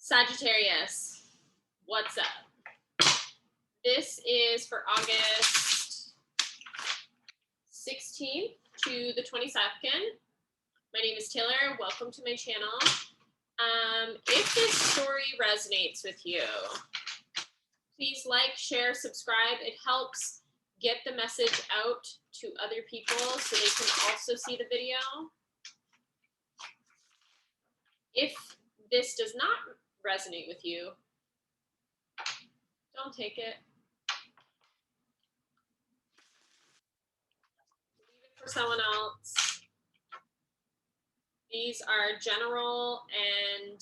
Sagittarius, what's up? This is for August 16th to the 22nd. My name is Taylor. Welcome to my channel. If this story resonates with you, please like, share, subscribe. It helps get the message out to other people so they can also see the video. If this does not resonate with you, don't take it. Leave it for someone else. These are general and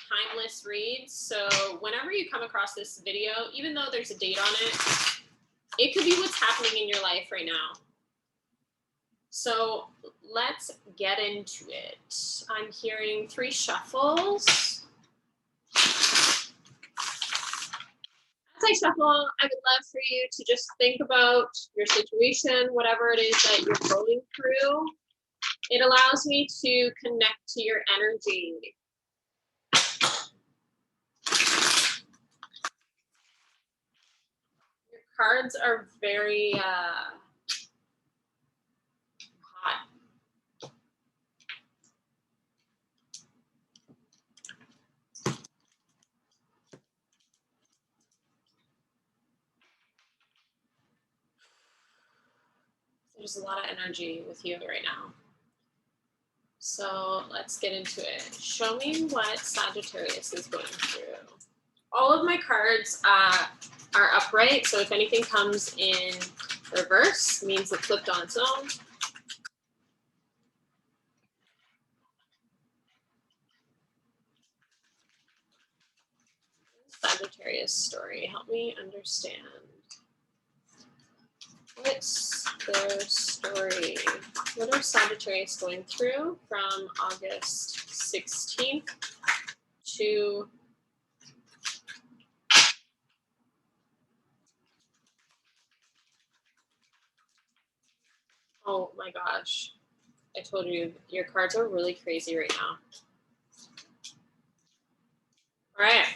timeless reads. So whenever you come across this video, even though there's a date on it, it could be what's happening in your life right now. So let's get into it. I'm hearing 3 shuffles. As I shuffle, I would love for you to just think about your situation, whatever it is that you're going through. It allows me to connect to your energy. Your cards are very hot. There's a lot of energy with you right now. So let's get into it. Show me what Sagittarius is going through. All of my cards are upright, so if anything comes in reverse, it means it flipped on its own. Sagittarius story, help me understand. What's their story? What are Sagittarius going through from August 16th to oh my gosh. I told you, your cards are really crazy right now. All right.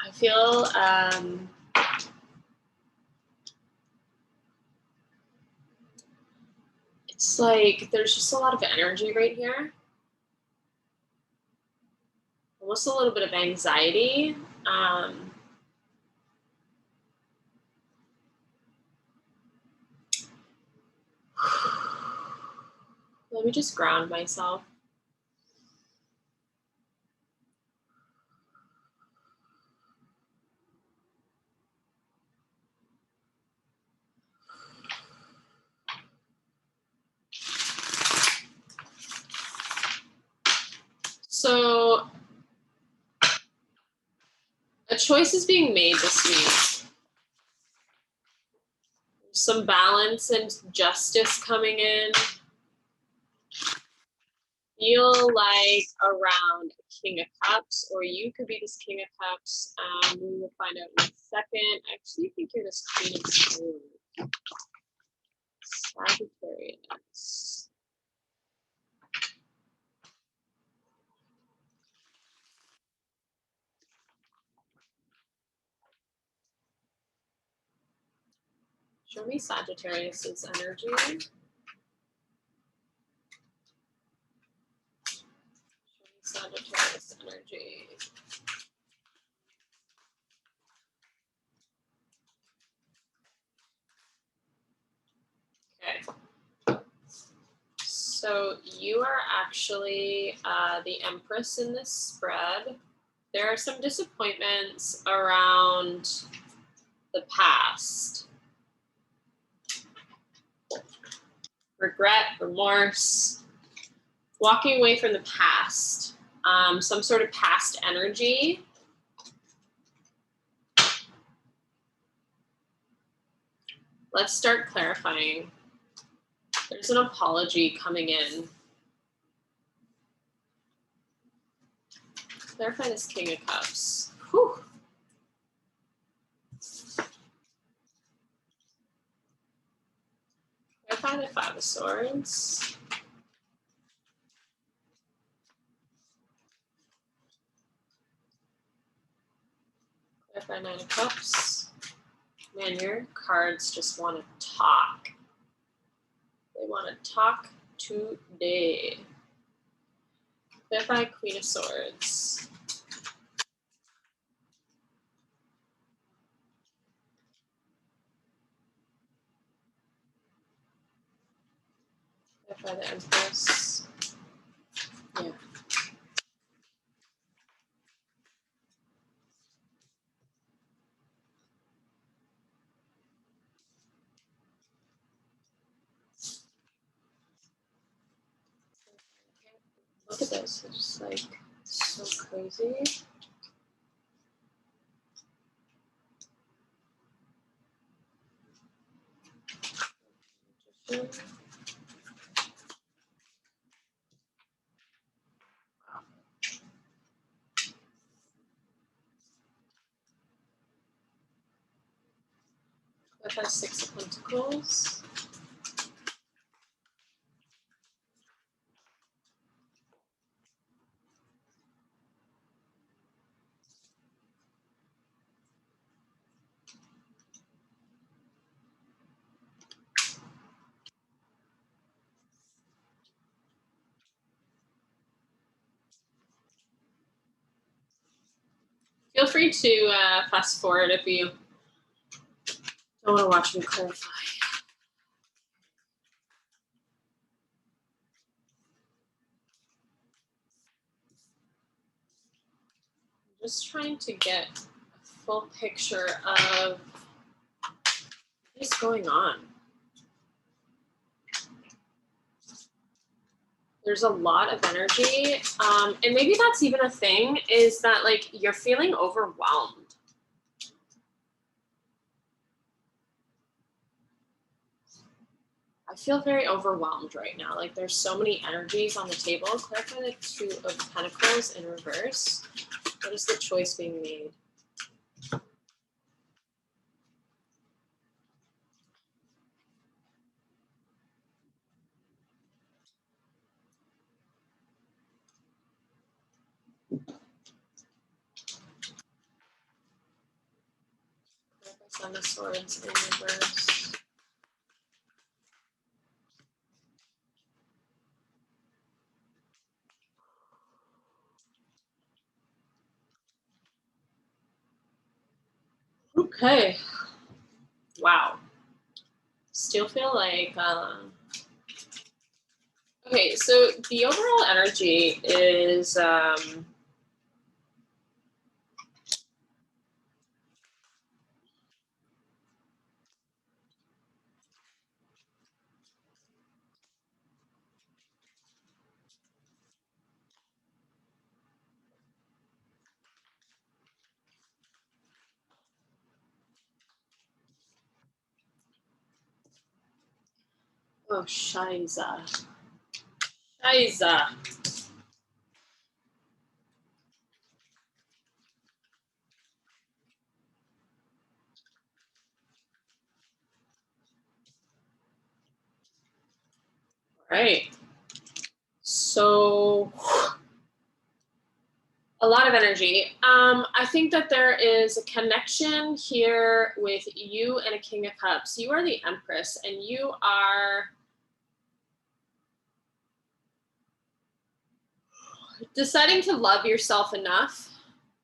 I feel it's like there's just a lot of energy right here. Almost a little bit of anxiety. Let me just ground myself. So a choice is being made this week. Some balance and justice coming in. Feel like around King of Cups, or you could be this King of Cups. We will find out in a second. I actually think you're this Queen of Swords. Sagittarius. Show me Sagittarius's energy. Show me Sagittarius energy. So you are actually the Empress in this spread. There are some disappointments around the past. Regret, remorse, walking away from the past, some sort of past energy. Let's start clarifying. There's an apology coming in. Clarify this King of Cups. Whew. Clarify the Five of Swords. Clarify Nine of Cups. Man, your cards just want to talk. They want to talk today. Clarify Queen of Swords. Clarify the Empress. Yeah. Look at this. It's just like so crazy. With our Six of Pentacles. Feel free to fast forward if you don't want to watch me clarify. I'm just trying to get a full picture of what is going on. There's a lot of energy. And maybe that's even a thing, is that like you're feeling overwhelmed. I feel very overwhelmed right now. Like there's so many energies on the table. Clarify the Two of Pentacles in reverse. What is the choice being made? Clarify Seven of Swords in reverse. Okay. Wow. Still feel like, okay, so the overall energy is, oh, Shiza. Shiza. Right. So a lot of energy. I think that there is a connection here with you and a King of Cups. You are the Empress, and you are deciding to love yourself enough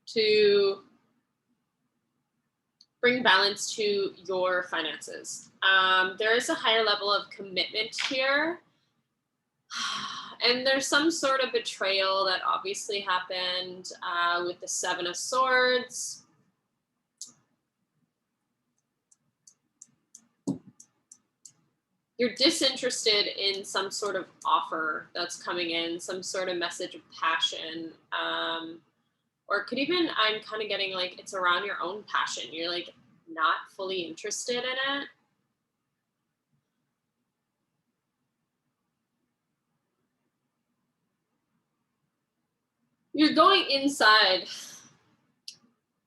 to bring balance to your finances. There is a higher level of commitment here. And there's some sort of betrayal that obviously happened with the Seven of Swords. You're disinterested in some sort of offer that's coming in, some sort of message of passion. Or it could even, I'm kind of getting like it's around your own passion. You're like not fully interested in it. You're going inside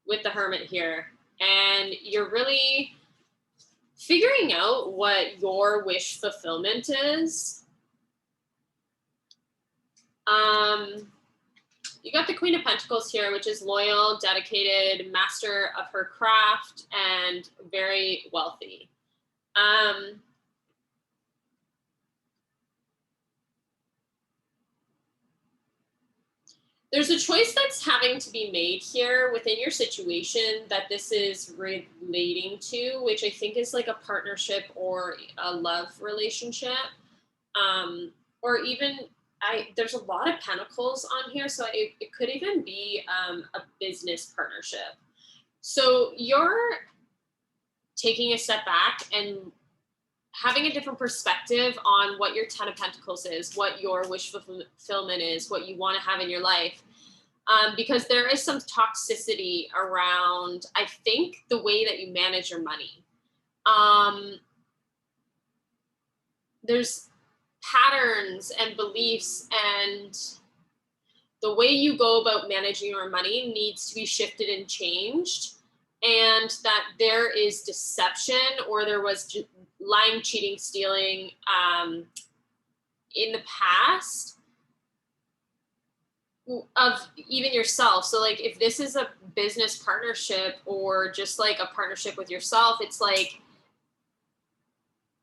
with the Hermit here, and you're really figuring out what your wish fulfillment is. You got the Queen of Pentacles here, which is loyal, dedicated, master of her craft, and very wealthy. There's a choice that's having to be made here within your situation that this is relating to, which I think is like a partnership or a love relationship. Or even, there's a lot of pentacles on here, so it could even be a business partnership. So you're taking a step back and having a different perspective on what your Ten of Pentacles is, what your wish fulfillment is, what you want to have in your life. Because there is some toxicity around, I think, the way that you manage your money. There's patterns and beliefs, and the way you go about managing your money needs to be shifted and changed. And that there is deception, or there was lying, cheating, stealing in the past of even yourself. So like if this is a business partnership or just like a partnership with yourself, it's like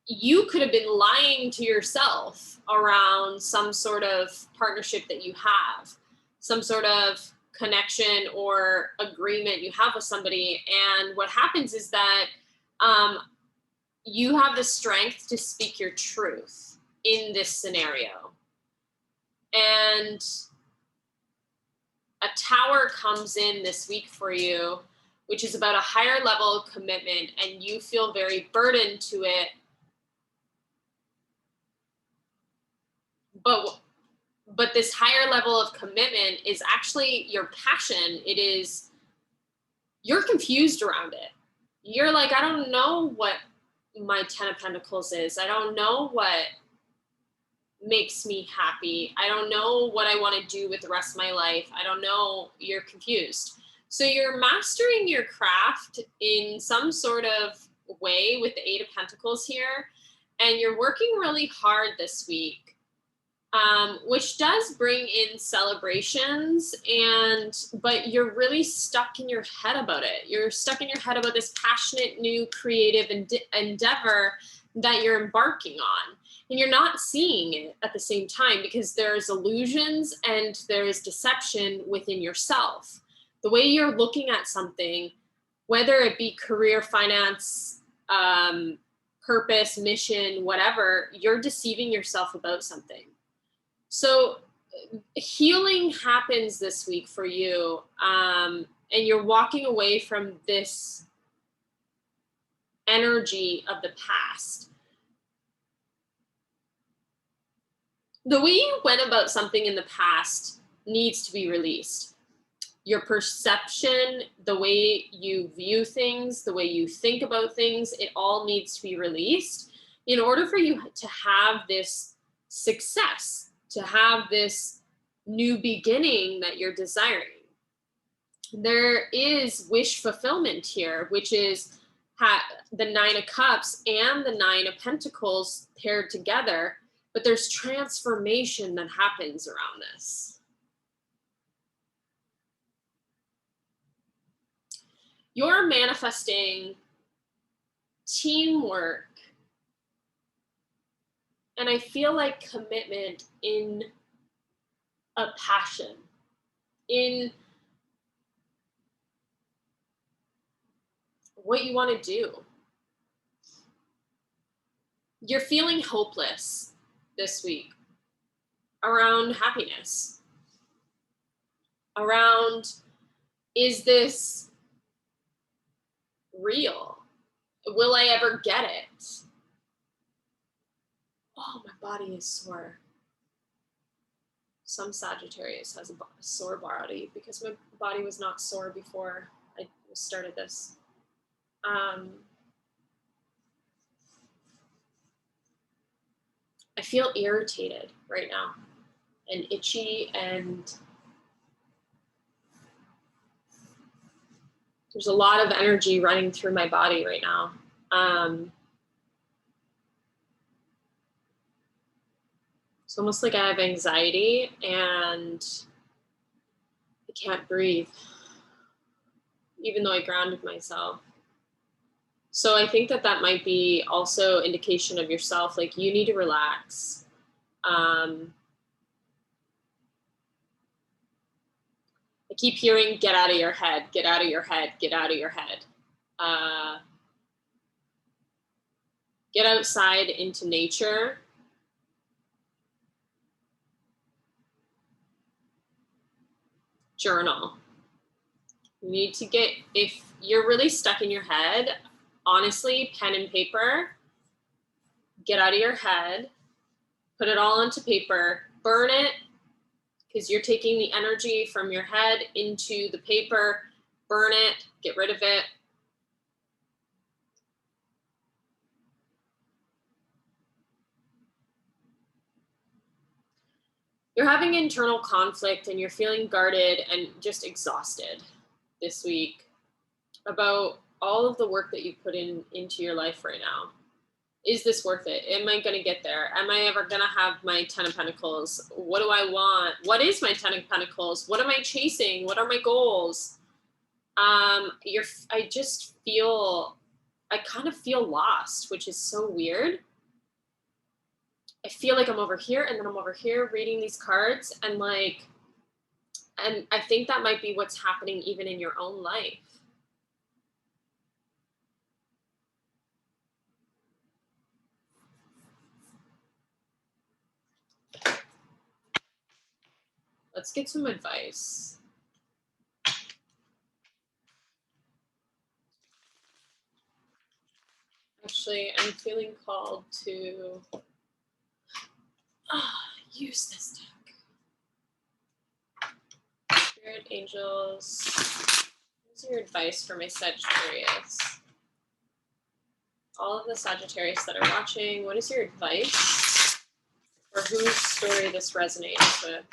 you could have been lying to yourself around some sort of partnership that you have, some sort of connection or agreement you have with somebody. And what happens is that you have the strength to speak your truth in this scenario. And a Tower comes in this week for you, which is about a higher level of commitment, and you feel very burdened to it. But this higher level of commitment is actually your passion. It is, you're confused around it. You're like, I don't know what my Ten of Pentacles is. I don't know what makes me happy. I don't know what I want to do with the rest of my life. I don't know. You're confused. So you're mastering your craft in some sort of way with the Eight of Pentacles here. And you're working really hard this week, which does bring in celebrations, but you're really stuck in your head about it. You're stuck in your head about this passionate, new, creative endeavor that you're embarking on. And you're not seeing it at the same time because there's illusions and there's deception within yourself. The way you're looking at something, whether it be career, finance, purpose, mission, whatever, you're deceiving yourself about something. So healing happens this week for you, and you're walking away from this energy of the past. The way you went about something in the past needs to be released. Your perception, the way you view things, the way you think about things, it all needs to be released in order for you to have this success, to have this new beginning that you're desiring. There is wish fulfillment here, which is the Nine of Cups and the Nine of Pentacles paired together, but there's transformation that happens around this. You're manifesting teamwork, and I feel like commitment in a passion, in what you want to do. You're feeling hopeless this week. around happiness, around, is this real? Will I ever get it? Oh, my body is sore. Some Sagittarius has a sore body because my body was not sore before I started this. I feel irritated right now and itchy, and there's a lot of energy running through my body right now. It's almost like I have anxiety and I can't breathe, even though I grounded myself. So I think that that might be also indication of yourself, like you need to relax. I keep hearing, get out of your head, get out of your head, get out of your head. Get outside into nature. Journal. You need to get, if you're really stuck in your head, honestly, pen and paper, get out of your head, put it all onto paper, burn it, because you're taking the energy from your head into the paper, burn it, get rid of it. You're having internal conflict and you're feeling guarded and just exhausted this week about all of the work that you put into your life right now. Is this worth it? Am I going to get there? Am I ever going to have my 10 of Pentacles? What do I want? What is my 10 of Pentacles? What am I chasing? What are my goals? I kind of feel lost, which is so weird. I feel like I'm over here and then I'm over here reading these cards and I think that might be what's happening even in your own life. Let's get some advice. Actually, I'm feeling called to use this deck. Spirit angels, what's your advice for my Sagittarius? All of the Sagittarius that are watching, what is your advice for whose story this resonates with?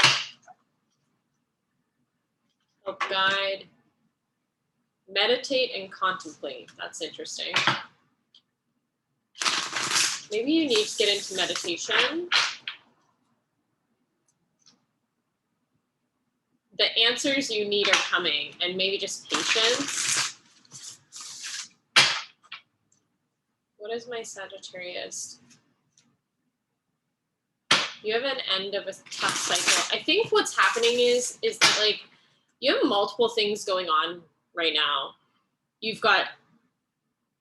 Help guide, meditate and contemplate. That's interesting. Maybe you need to get into meditation. The answers you need are coming, and maybe just patience. What is my Sagittarius? You have an end of a tough cycle. I think what's happening is that like you have multiple things going on right now. You've got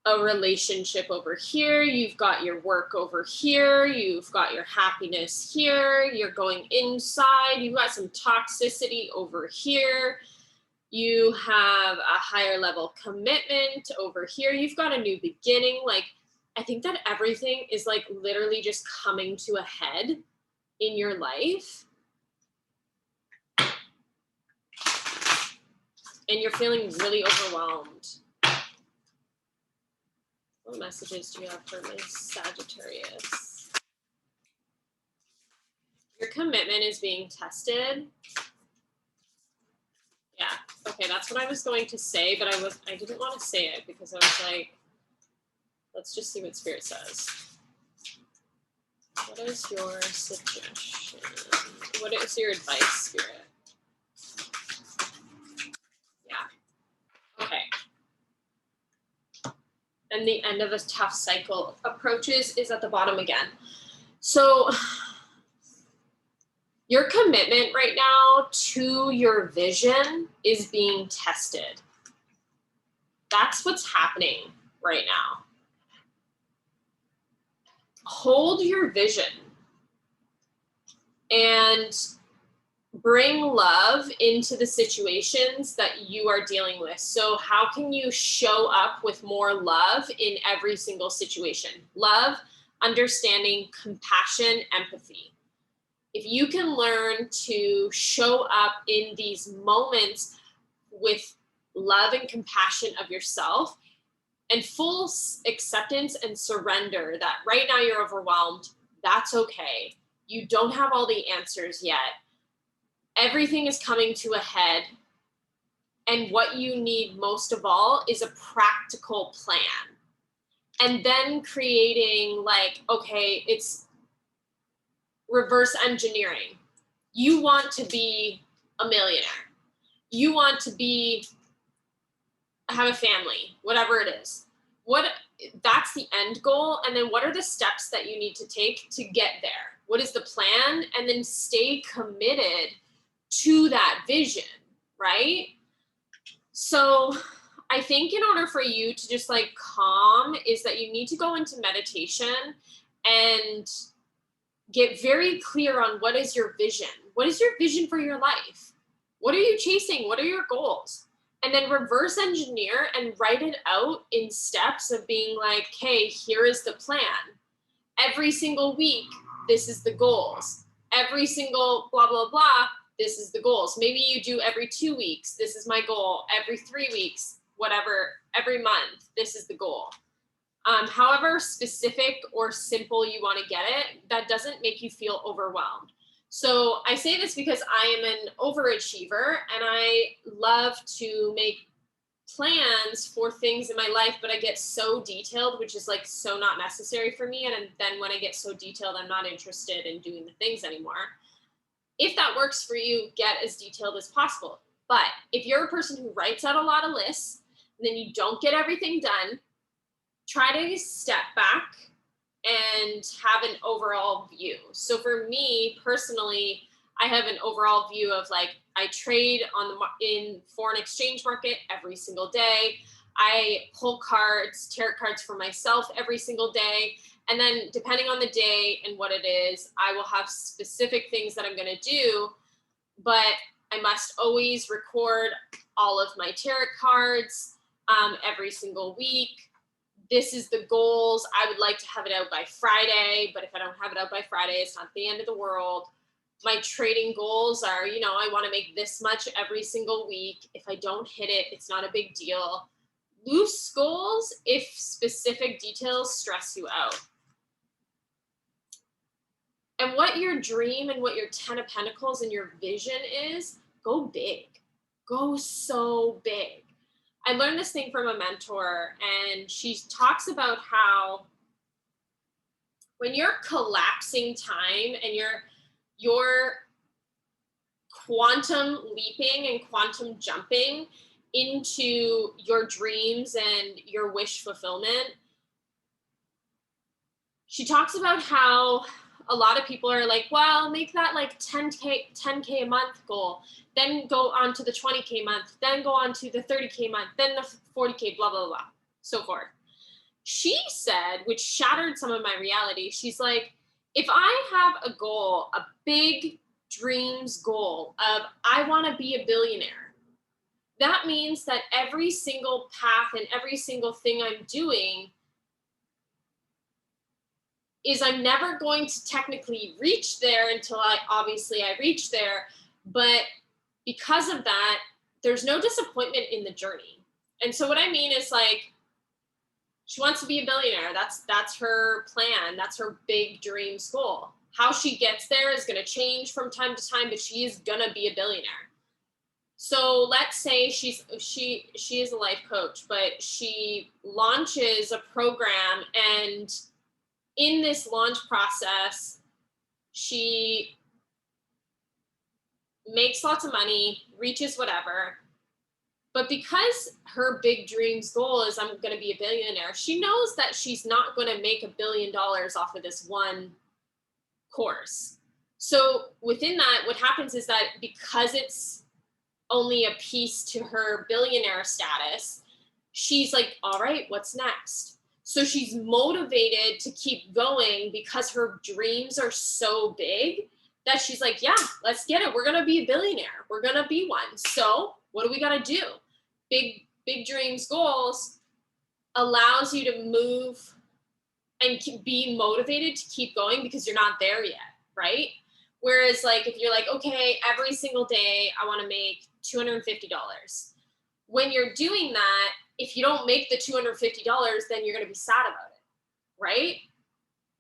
a relationship over here, you've got your work over here, you've got your happiness here, you're going inside, you've got some toxicity over here, you have a higher level commitment over here, you've got a new beginning. Like, I think that everything is like literally just coming to a head in your life. And you're feeling really overwhelmed. What messages do you have for my Sagittarius? Your commitment is being tested. Yeah, okay, that's what I was going to say, but I didn't want to say it because I was like, let's just see what Spirit says. What is your suggestion? What is your advice, Spirit? Yeah. Okay. And the end of a tough cycle approaches is at the bottom again. So your commitment right now to your vision is being tested. That's what's happening right now. Hold your vision. and bring love into the situations that you are dealing with. So how can you show up with more love in every single situation? Love, understanding, compassion, empathy. If you can learn to show up in these moments with love and compassion of yourself and full acceptance and surrender that right now you're overwhelmed, that's okay. You don't have all the answers yet. Everything is coming to a head. And what you need most of all is a practical plan. And then creating like, okay, it's reverse engineering. You want to be a millionaire. You want to have a family, whatever it is. That's the end goal. And then what are the steps that you need to take to get there? What is the plan? And then stay committed to that vision, right? So I think in order for you to just like calm is that you need to go into meditation and get very clear on what is your vision? What is your vision for your life? What are you chasing? What are your goals? And then reverse engineer and write it out in steps of being like, hey, here is the plan. Every single week, this is the goals. Every single blah, blah, blah, this is the goals. Maybe you do every 2 weeks. This is my goal. Every 3 weeks, whatever, every month, this is the goal. However specific or simple you want to get it, that doesn't make you feel overwhelmed. So I say this because I am an overachiever and I love to make plans for things in my life, but I get so detailed, which is like so not necessary for me. And then when I get so detailed, I'm not interested in doing the things anymore. If that works for you, get as detailed as possible. But if you're a person who writes out a lot of lists, and then you don't get everything done, try to step back and have an overall view. So for me personally, I have an overall view of like, I trade in foreign exchange market every single day. I pull cards, tarot cards for myself every single day. And then depending on the day and what it is, I will have specific things that I'm going to do, but I must always record all of my tarot cards every single week. This is the goals. I would like to have it out by Friday, but if I don't have it out by Friday, it's not the end of the world. My trading goals are, I want to make this much every single week. If I don't hit it, it's not a big deal. Loose goals if specific details stress you out. And what your dream and what your 10 of Pentacles and your vision is, go big. Go so big. I learned this thing from a mentor, and she talks about how when you're collapsing time and you're quantum leaping and quantum jumping into your dreams and your wish fulfillment, she talks about how a lot of people are like, well, make that like 10K a month goal, then go on to the 20K month, then go on to the 30K month, then the 40K, blah, blah, blah, so forth. She said, which shattered some of my reality, she's like, if I have a goal, a big dreams goal of I want to be a billionaire, that means that every single path and every single thing I'm doing is I'm never going to technically reach there until I reach there. But because of that, there's no disappointment in the journey. And so what I mean is like, she wants to be a billionaire. That's her plan. That's her big dreams goal. How she gets there is going to change from time to time, but she is going to be a billionaire. So let's say she is a life coach, but she launches a program, and in this launch process, she makes lots of money, reaches whatever. But because her big dreams goal is I'm going to be a billionaire, she knows that she's not going to make $1 billion off of this one course. So within that, what happens is that because it's only a piece to her billionaire status, she's like, all right, what's next? So she's motivated to keep going because her dreams are so big that she's like, yeah, let's get it. We're going to be a billionaire. We're going to be one. So what do we got to do? Big dreams, goals allows you to move and be motivated to keep going because you're not there yet, right? Whereas like, if you're like, okay, every single day I want to make $250. When you're doing that, if you don't make the $250, then you're going to be sad about it, right?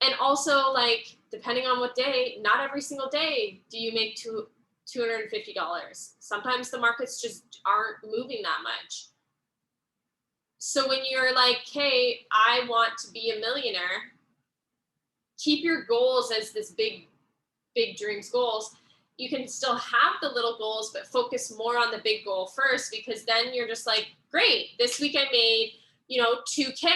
And also, like, depending on what day, not every single day do you make $250. Sometimes the markets just aren't moving that much. So when you're like, hey, I want to be a millionaire, keep your goals as this big dreams goals. You can still have the little goals, but focus more on the big goal first, because then you're just like, great, this week I made, $2K.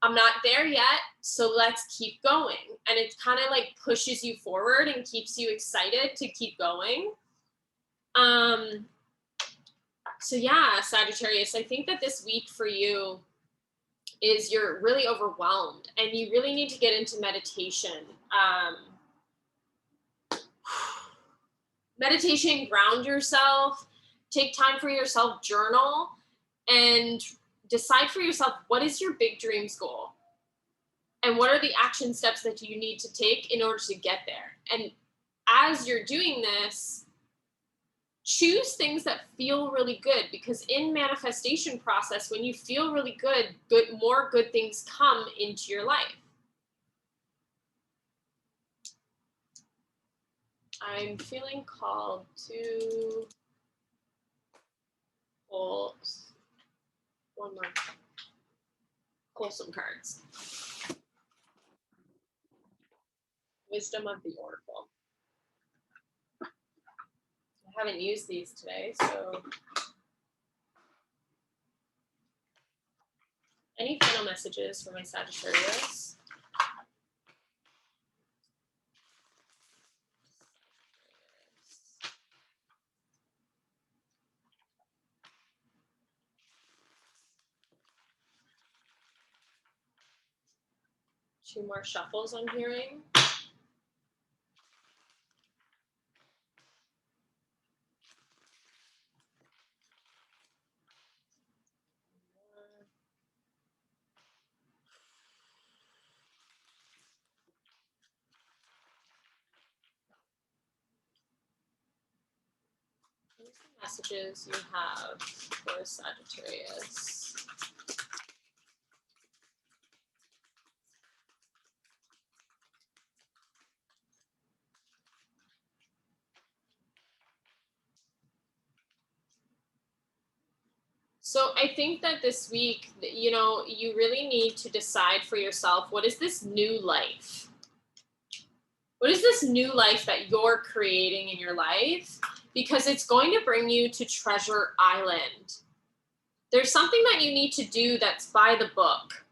I'm not there yet, so let's keep going. And it kind of like pushes you forward and keeps you excited to keep going. So yeah, Sagittarius, I think that this week for you is you're really overwhelmed and you really need to get into meditation. Meditation, ground yourself, take time for yourself, journal, and decide for yourself, what is your big dreams goal? And what are the action steps that you need to take in order to get there? And as you're doing this, choose things that feel really good, because in manifestation process, when you feel really good, more good things come into your life. I'm feeling called to pull one more, pull some cards. Wisdom of the Oracle. I haven't used these today, so any final messages for my Sagittarius? Two more shuffles I'm hearing. What are the messages you have for Sagittarius? So I think that this week, you really need to decide for yourself, what is this new life? What is this new life that you're creating in your life? Because it's going to bring you to Treasure Island. There's something that you need to do that's by the book.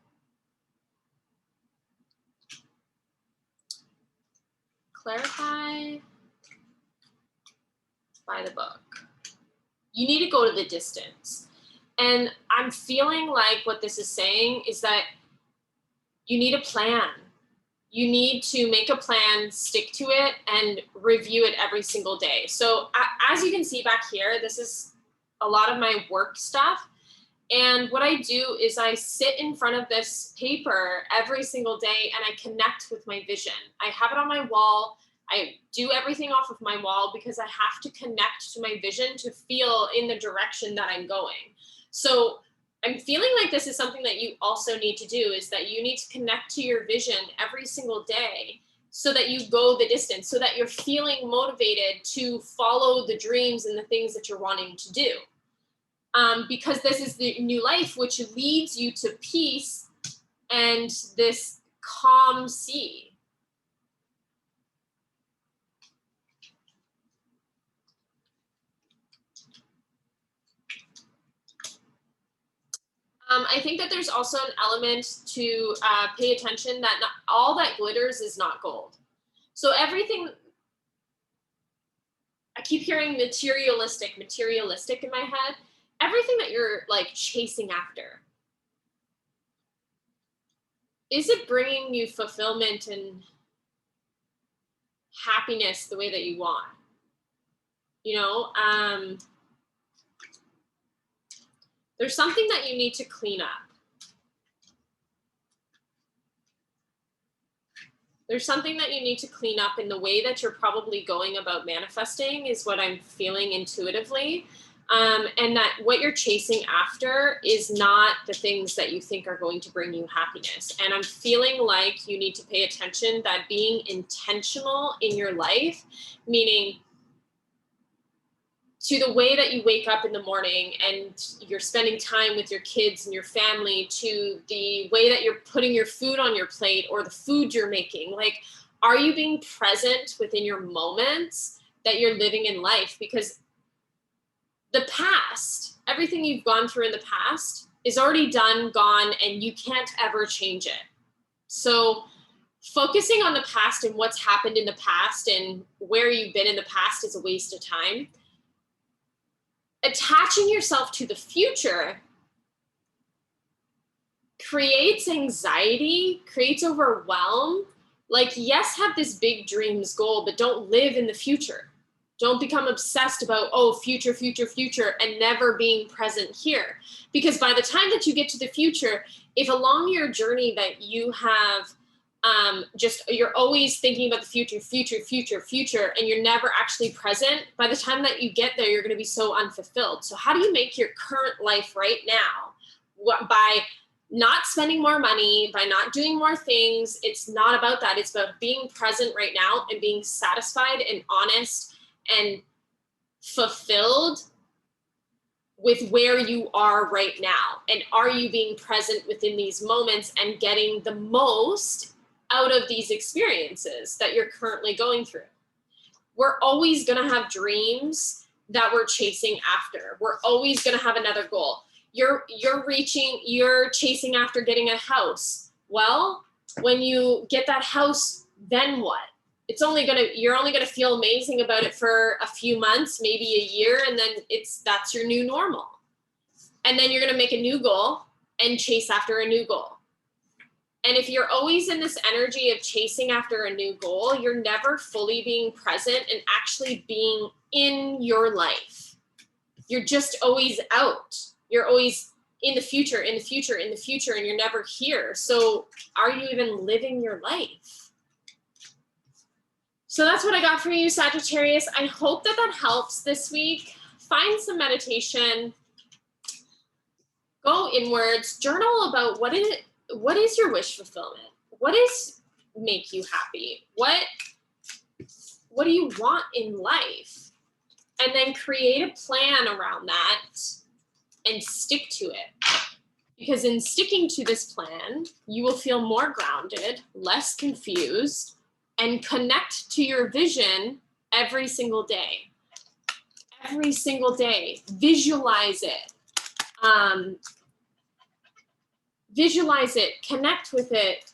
Clarify. By the book. You need to go to the distance. And I'm feeling like what this is saying is that you need a plan. You need to make a plan, stick to it, and review it every single day. So as you can see back here, this is a lot of my work stuff. And what I do is I sit in front of this paper every single day and I connect with my vision. I have it on my wall. I do everything off of my wall because I have to connect to my vision to feel in the direction that I'm going. So I'm feeling like this is something that you also need to do, is that you need to connect to your vision every single day so that you go the distance, so that you're feeling motivated to follow the dreams and the things that you're wanting to do. Because this is the new life, which leads you to peace and this calm sea. I think that there's also an element to pay attention that not all that glitters is not gold. So everything, I keep hearing materialistic in my head. Everything that you're like chasing after, is it bringing you fulfillment and happiness the way that you want. You know, there's something that you need to clean up. There's something that you need to clean up in the way that you're probably going about manifesting is what I'm feeling intuitively. And that what you're chasing after is not the things that you think are going to bring you happiness. And I'm feeling like you need to pay attention that being intentional in your life, meaning to the way that you wake up in the morning and you're spending time with your kids and your family, to the way that you're putting your food on your plate or the food you're making. Like, are you being present within your moments that you're living in life? Because the past, everything you've gone through in the past is already done, gone, and you can't ever change it. So focusing on the past and what's happened in the past and where you've been in the past is a waste of time. Attaching yourself to the future creates anxiety, creates overwhelm. Like, yes, have this big dreams goal, but don't live in the future. Don't become obsessed about, oh, future, future, future, and never being present here. Because by the time that you get to the future, if along your journey that you have you're always thinking about the future, future, future, future, and you're never actually present, by the time that you get there, you're going to be so unfulfilled. So how do you make your current life right now? By not spending more money, by not doing more things. It's not about that. It's about being present right now and being satisfied and honest and fulfilled with where you are right now. And are you being present within these moments and getting the most out of these experiences that you're currently going through? We're always going to have dreams that we're chasing after. We're always going to have another goal. You're chasing after getting a house. Well, when you get that house, then what? You're only going to feel amazing about it for a few months, maybe a year, and then that's your new normal. And then you're going to make a new goal and chase after a new goal. And if you're always in this energy of chasing after a new goal, you're never fully being present and actually being in your life. You're just always out. You're always in the future, in the future, in the future, and you're never here. So are you even living your life? So that's what I got for you, Sagittarius. I hope that helps this week. Find some meditation. Go inwards. Journal about what is your wish fulfillment? What is make you happy? What do you want in life? And then create a plan around that and stick to it. Because in sticking to this plan, you will feel more grounded, less confused, and connect to your vision every single day. Every single day. Visualize it. Visualize it, connect with it,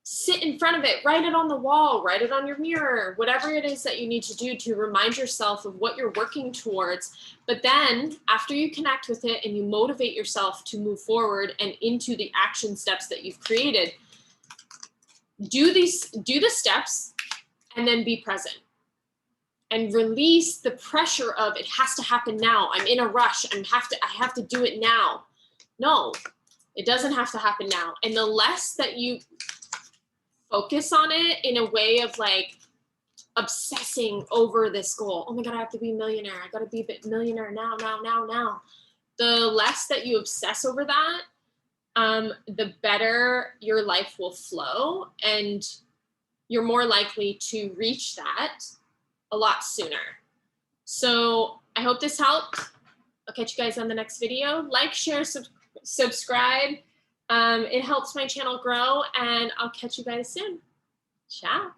sit in front of it, write it on the wall, write it on your mirror, whatever it is that you need to do to remind yourself of what you're working towards. But then after you connect with it and you motivate yourself to move forward and into the action steps that you've created, do the steps and then be present. And release the pressure of it has to happen now. I'm in a rush. I have to do it now. No. It doesn't have to happen now. And the less that you focus on it in a way of like obsessing over this goal. Oh my God, I have to be a millionaire. I got to be a millionaire now. The less that you obsess over that, the better your life will flow and you're more likely to reach that a lot sooner. So I hope this helped. I'll catch you guys on the next video. Like, share, subscribe. It helps my channel grow, and I'll catch you guys soon. Ciao.